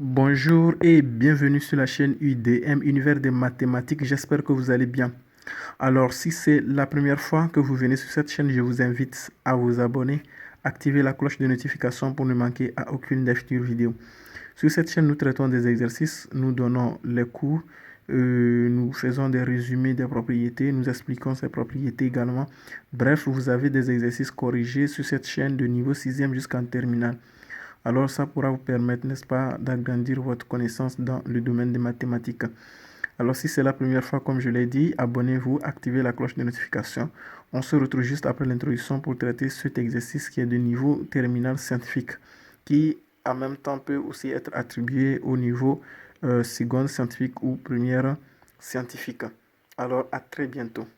Bonjour et bienvenue sur la chaîne UDM, Univers des mathématiques. J'espère que vous allez bien. Alors, si c'est la première fois que vous venez sur cette chaîne, je vous invite à vous abonner, activer la cloche de notification pour ne manquer à aucune des futures vidéos. Sur cette chaîne, nous traitons des exercices, nous donnons les cours, nous faisons des résumés des propriétés, nous expliquons ces propriétés également. Bref, vous avez des exercices corrigés sur cette chaîne de niveau 6e jusqu'en terminale. Alors ça pourra vous permettre, n'est-ce pas, d'agrandir votre connaissance dans le domaine des mathématiques. Alors si c'est la première fois, comme je l'ai dit, abonnez-vous, activez la cloche de notification. On se retrouve juste après l'introduction pour traiter cet exercice qui est de niveau terminal scientifique, qui en même temps peut aussi être attribué au niveau seconde scientifique ou première scientifique. Alors à très bientôt.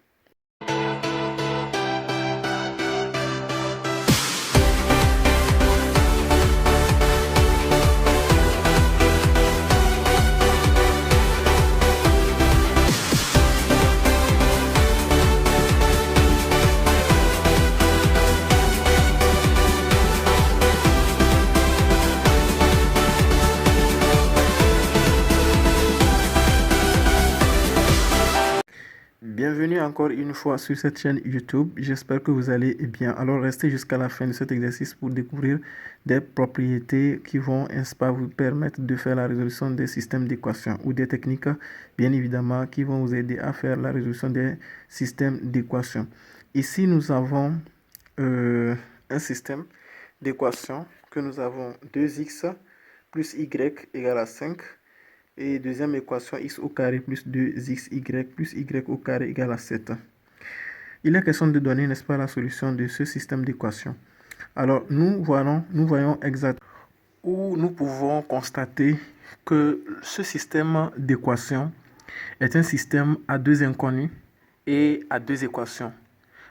Bienvenue encore une fois sur cette chaîne YouTube. J'espère que vous allez bien. Alors restez jusqu'à la fin de cet exercice pour découvrir des propriétés qui vont, n'est-ce pas, vous permettre de faire la résolution des systèmes d'équations ou des techniques, bien évidemment, qui vont vous aider à faire la résolution des systèmes d'équations. Ici, nous avons un système d'équations que nous avons 2x plus y égale à 5. Et deuxième équation, x au carré plus 2xy plus y au carré égale à 7. Il est question de donner, n'est-ce pas, la solution de ce système d'équations. Alors, nous voyons exactement où nous pouvons constater que ce système d'équations est un système à deux inconnus et à deux équations.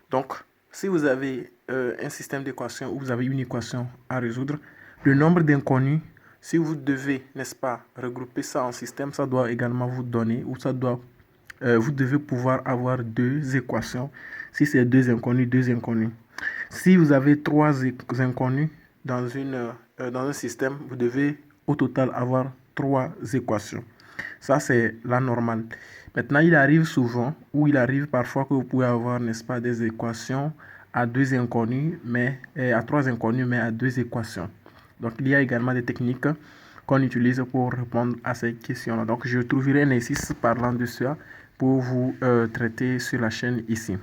Donc, si vous avez un système d'équations où vous avez une équation à résoudre, le nombre d'inconnus, si vous devez, n'est-ce pas, regrouper ça en système, ça doit également vous donner, ou ça doit, vous devez pouvoir avoir deux équations. Si c'est deux inconnus. Si vous avez trois inconnus dans un système, vous devez au total avoir trois équations. Ça, c'est la normale. Maintenant, il arrive souvent, ou il arrive parfois que vous pouvez avoir, n'est-ce pas, des équations à deux inconnus, mais à trois inconnus, mais à deux équations. Donc, il y a également des techniques qu'on utilise pour répondre à ces questions-là. Donc, je trouverai un exercice parlant de cela pour vous traiter sur la chaîne ici.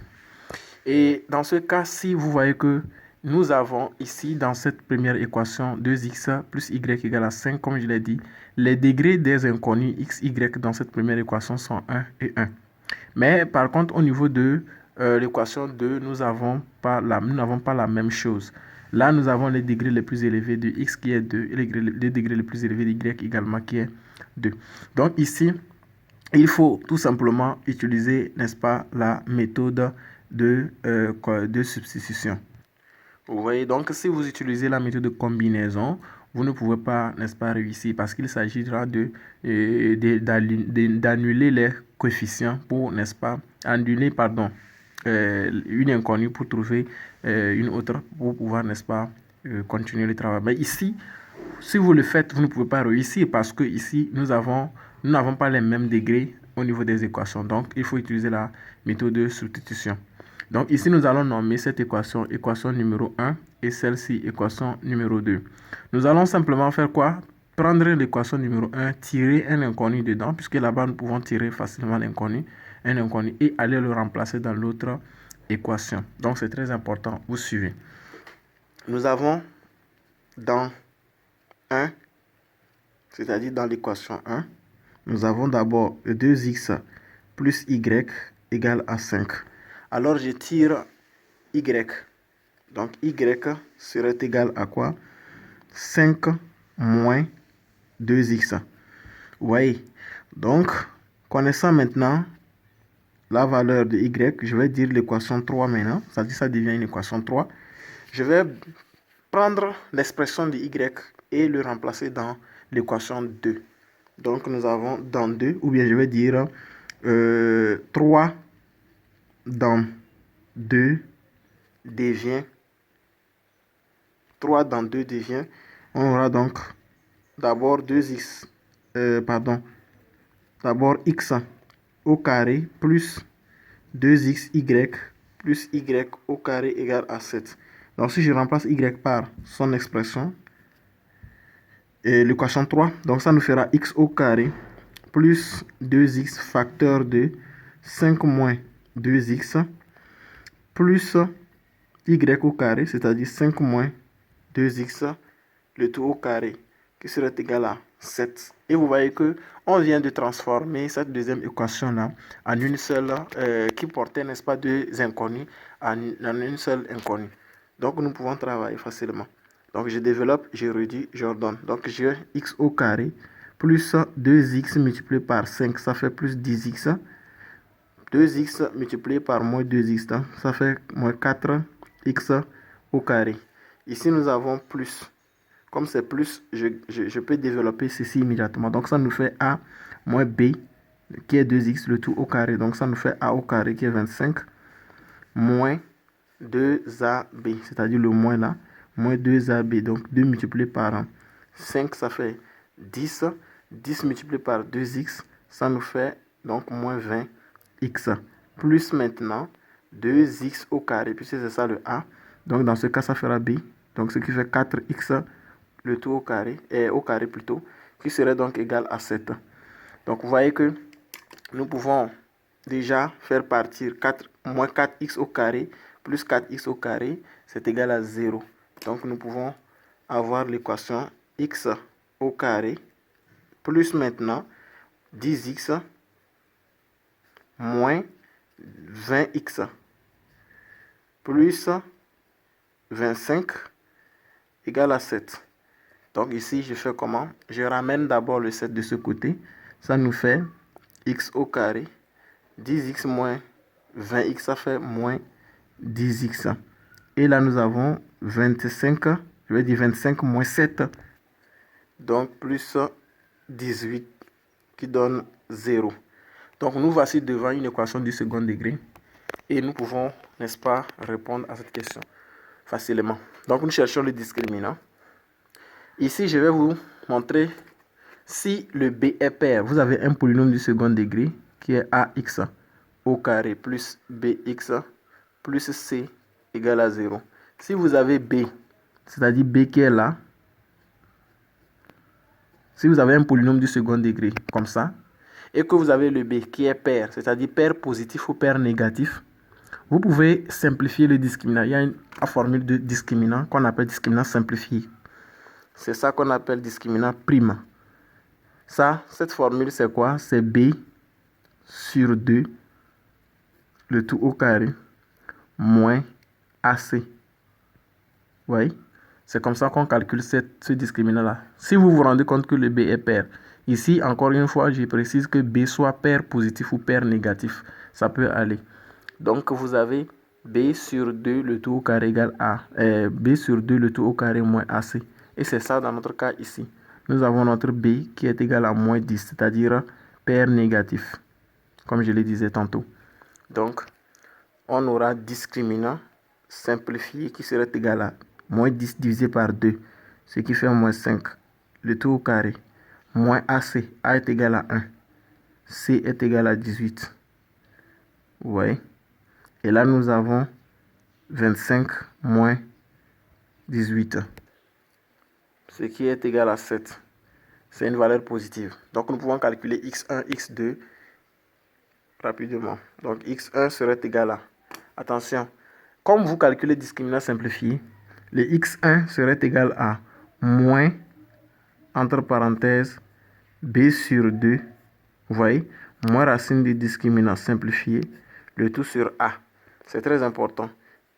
Et dans ce cas, si vous voyez que nous avons ici, dans cette première équation, 2x plus y égale à 5, comme je l'ai dit, les degrés des inconnus x, y dans cette première équation sont 1 et 1. Mais par contre, au niveau de l'équation 2, nous n'avons pas la même chose. Là, nous avons les degrés les plus élevés de x qui est 2 et les degrés les plus élevés de y également qui est 2. Donc ici, il faut tout simplement utiliser, n'est-ce pas, la méthode de substitution. Vous voyez, donc si vous utilisez la méthode de combinaison, vous ne pouvez pas, n'est-ce pas, réussir parce qu'il s'agira d'annuler les coefficients pour, n'est-ce pas, annuler, pardon, une inconnue pour trouver une autre pour pouvoir, n'est-ce pas, continuer le travail. Mais ici, si vous le faites, vous ne pouvez pas réussir parce que ici, nous n'avons pas les mêmes degrés au niveau des équations. Donc, il faut utiliser la méthode de substitution. Donc, ici, nous allons nommer cette équation, équation numéro 1 et celle-ci, équation numéro 2. Nous allons simplement faire quoi? Prendre l'équation numéro 1, tirer un inconnu dedans, puisque là-bas, nous pouvons tirer facilement l'inconnu, un inconnu, et aller le remplacer dans l'autre équation. Donc, c'est très important. Vous suivez. Nous avons dans 1, c'est-à-dire dans l'équation 1, nous avons d'abord 2x plus y égale à 5. Alors je tire y. Donc y serait égal à quoi? 5 moins 2x. Vous voyez? Donc, connaissant maintenant la valeur de y, je vais dire l'équation 3 maintenant. C'est-à-dire ça devient une équation 3. Je vais prendre l'expression de y et le remplacer dans l'équation 2. Donc, nous avons dans 2, ou bien je vais dire 3 dans 2 devient 3 dans 2 devient, on aura donc d'abord 2x, d'abord x au carré plus 2xy plus y au carré égale à 7. Donc si je remplace y par son expression, l'équation 3, donc ça nous fera x au carré plus 2x facteur de 5 moins 2x plus y au carré, c'est-à-dire 5 moins 2x, le tout au carré, qui serait égal à 7. Et vous voyez que on vient de transformer cette deuxième équation-là en une seule, qui portait, n'est-ce pas, deux inconnus, en une seule inconnue. Donc nous pouvons travailler facilement. Donc je développe, je réduis, j'ordonne. Donc j'ai x au carré plus 2x multiplié par 5, ça fait plus 10x. 2x multiplié par moins 2x, ça fait moins 4x au carré. Ici, nous avons plus. Comme c'est plus, je peux développer ceci immédiatement. Donc, ça nous fait a moins b, qui est 2x, le tout au carré. Donc, ça nous fait a au carré, qui est 25, moins 2ab, c'est-à-dire le moins là, moins 2ab. Donc, 2 multiplié par 5, ça fait 10. 10 multiplié par 2x, ça nous fait donc moins 20x. Plus maintenant 2x au carré, puisque c'est ça le a. Donc, dans ce cas, ça fera b. Donc, ce qui fait 4x, le tout au carré plutôt, qui serait donc égal à 7. Donc, vous voyez que nous pouvons déjà faire partir moins 4x au carré plus 4x au carré, c'est égal à 0. Donc, nous pouvons avoir l'équation x au carré plus maintenant 10x moins 20x plus 25 égale à 7. Donc ici, je fais comment? Je ramène d'abord le 7 de ce côté. Ça nous fait x au carré. 10x moins 20x, ça fait moins 10x. Et là, nous avons 25, je vais dire 25 moins 7. Donc plus 18 qui donne 0. Donc nous voici devant une équation du second degré. Et nous pouvons, n'est-ce pas, répondre à cette question facilement. Donc nous cherchons le discriminant. Ici, je vais vous montrer si le b est pair. Vous avez un polynôme du second degré qui est ax au carré plus bx plus c égale à 0. Si vous avez b, c'est-à-dire b qui est là, si vous avez un polynôme du second degré comme ça, et que vous avez le b qui est pair, c'est-à-dire pair positif ou pair négatif, vous pouvez simplifier le discriminant. Il y a une formule de discriminant qu'on appelle discriminant simplifié. C'est ça qu'on appelle discriminant prime. Ça, cette formule, c'est quoi? C'est b sur 2, le tout au carré, moins ac. Vous voyez? C'est comme ça qu'on calcule ce discriminant-là. Si vous vous rendez compte que le b est pair, ici, encore une fois, je précise que b soit pair positif ou pair négatif. Ça peut aller. Donc, vous avez b sur 2, le tout au carré égale a. B sur 2, le tout au carré moins ac. Et c'est ça dans notre cas ici. Nous avons notre b qui est égal à moins 10, c'est-à-dire pair négatif, comme je le disais tantôt. Donc, on aura discriminant simplifié qui serait égal à moins 10 divisé par 2, ce qui fait moins 5, le tout au carré, moins ac, a est égal à 1, c est égal à 18. Vous voyez? Et là, nous avons 25 moins 18, ce qui est égal à 7. C'est une valeur positive. Donc, nous pouvons calculer x1, x2 rapidement. Donc, x1 serait égal à... Attention, comme vous calculez discriminant simplifié, le x1 serait égal à moins, entre parenthèses, b sur 2, vous voyez, moins racine du discriminant simplifié, le tout sur a. C'est très important.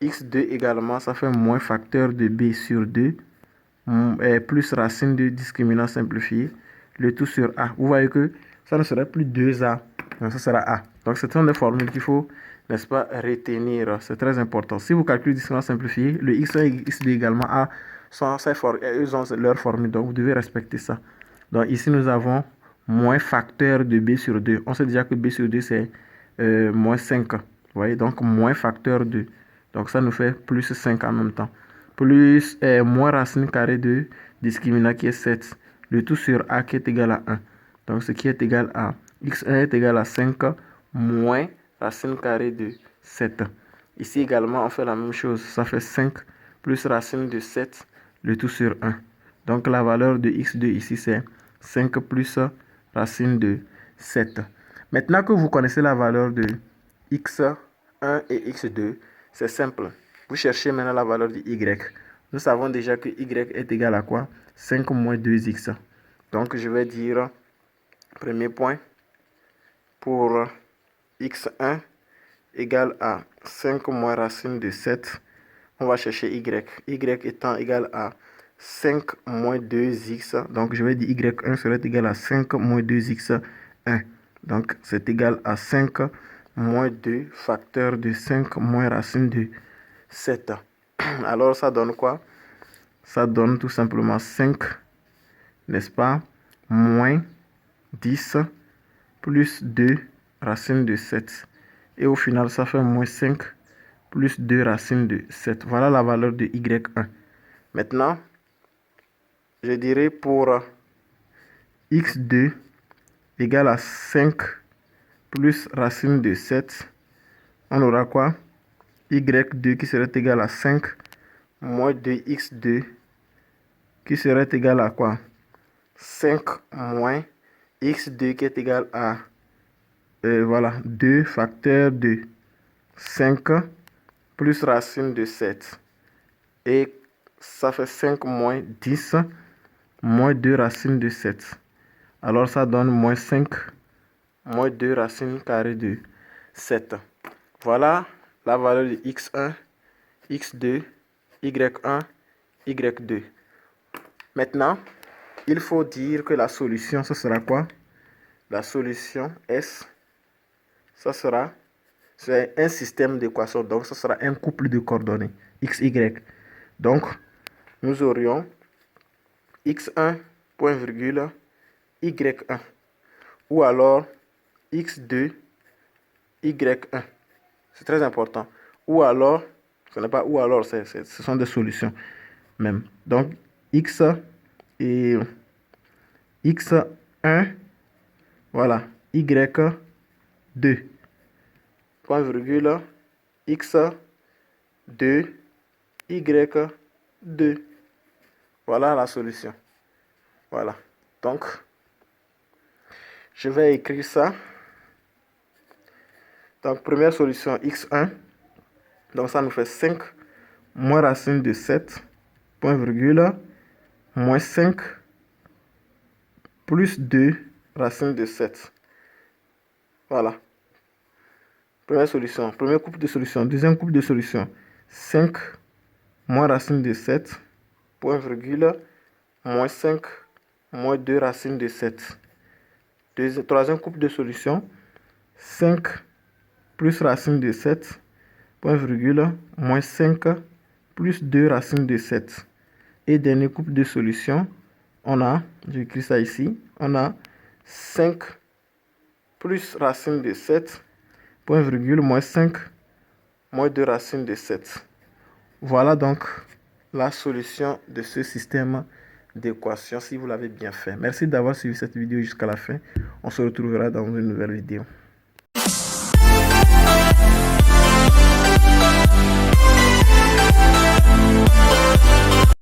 x2 également, ça fait moins facteur de b sur 2, plus racine du discriminant simplifié, le tout sur a. Vous voyez que ça ne serait plus 2a, donc ça sera a. Donc, ce sont des formules qu'il faut, n'est-ce pas, retenir. C'est très important. Si vous calculez le discriminant simplifié, le x1 et x2 également a, eux ont leur formule, donc vous devez respecter ça. Donc, ici, nous avons moins facteur de b sur 2. On sait déjà que b sur 2, c'est moins 5. Vous voyez, donc moins facteur de. Donc, ça nous fait plus 5 en même temps. Plus moins racine carrée de discriminant qui est 7. le tout sur a qui est égal à 1. Donc ce qui est égal à x1 est égal à 5 moins racine carrée de 7. Ici également, on fait la même chose. Ça fait 5 plus racine de 7, le tout sur 1. Donc la valeur de x2 ici, c'est 5 plus racine de 7. Maintenant que vous connaissez la valeur de x1 et x2, c'est simple. Vous cherchez maintenant la valeur de y. Nous savons déjà que y est égal à quoi? 5 moins 2x. Donc je vais dire, premier point, pour x1 égale à 5 moins racine de 7, on va chercher y. Y étant égal à 5 moins 2x. Donc je vais dire y1 serait égal à 5 moins 2x1. Donc c'est égal à 5 moins 2 facteur de 5 moins racine de 7. Alors ça donne quoi? Ça donne tout simplement 5, n'est-ce pas? Moins 10 plus 2 racine de 7. Et au final, ça fait moins 5 plus 2 racine de 7. Voilà la valeur de y1. Maintenant, je dirais pour x2 égale à 5 plus racine de 7, on aura quoi? y2 qui serait égal à 5 moins 2x2 qui serait égal à quoi? 5 moins x2 qui est égal à voilà, 2 facteur de 5 plus racine de 7. Et ça fait 5 moins 10 moins 2 racine de 7. Alors ça donne moins 5 moins 2 racine carrée de 7. Voilà la valeur de x1, x2, y1, y2. Maintenant, il faut dire que la solution, ce sera quoi? La solution S, ça sera, c'est un système d'équations, donc ce sera un couple de coordonnées, x, y. Donc, nous aurions x1, point virgule, y1, ou alors x2, y1. C'est très important. Ou alors, ce n'est pas ou alors, ce sont des solutions même. Donc, x et x1, voilà, y2, point virgule, x2, y2. Voilà la solution. Voilà. Donc, je vais écrire ça. Donc, première solution, x1. Donc, ça nous fait 5 moins racine de 7, point virgule, moins 5 plus 2 racine de 7. Voilà. Première solution. Premier couple de solution. Deuxième couple de solution. 5 moins racine de 7, point virgule, moins 5 moins 2 racine de 7. Troisième couple de solution. 5 plus racine de 7, point virgule, moins 5 plus 2 racine de 7. Et dernier couple de solution, on a, j'écris ça ici, on a 5 plus racine de 7, point virgule, moins 5 moins 2 racine de 7. Voilà donc la solution de ce système d'équation si vous l'avez bien fait. Merci d'avoir suivi cette vidéo jusqu'à la fin. On se retrouvera dans une nouvelle vidéo.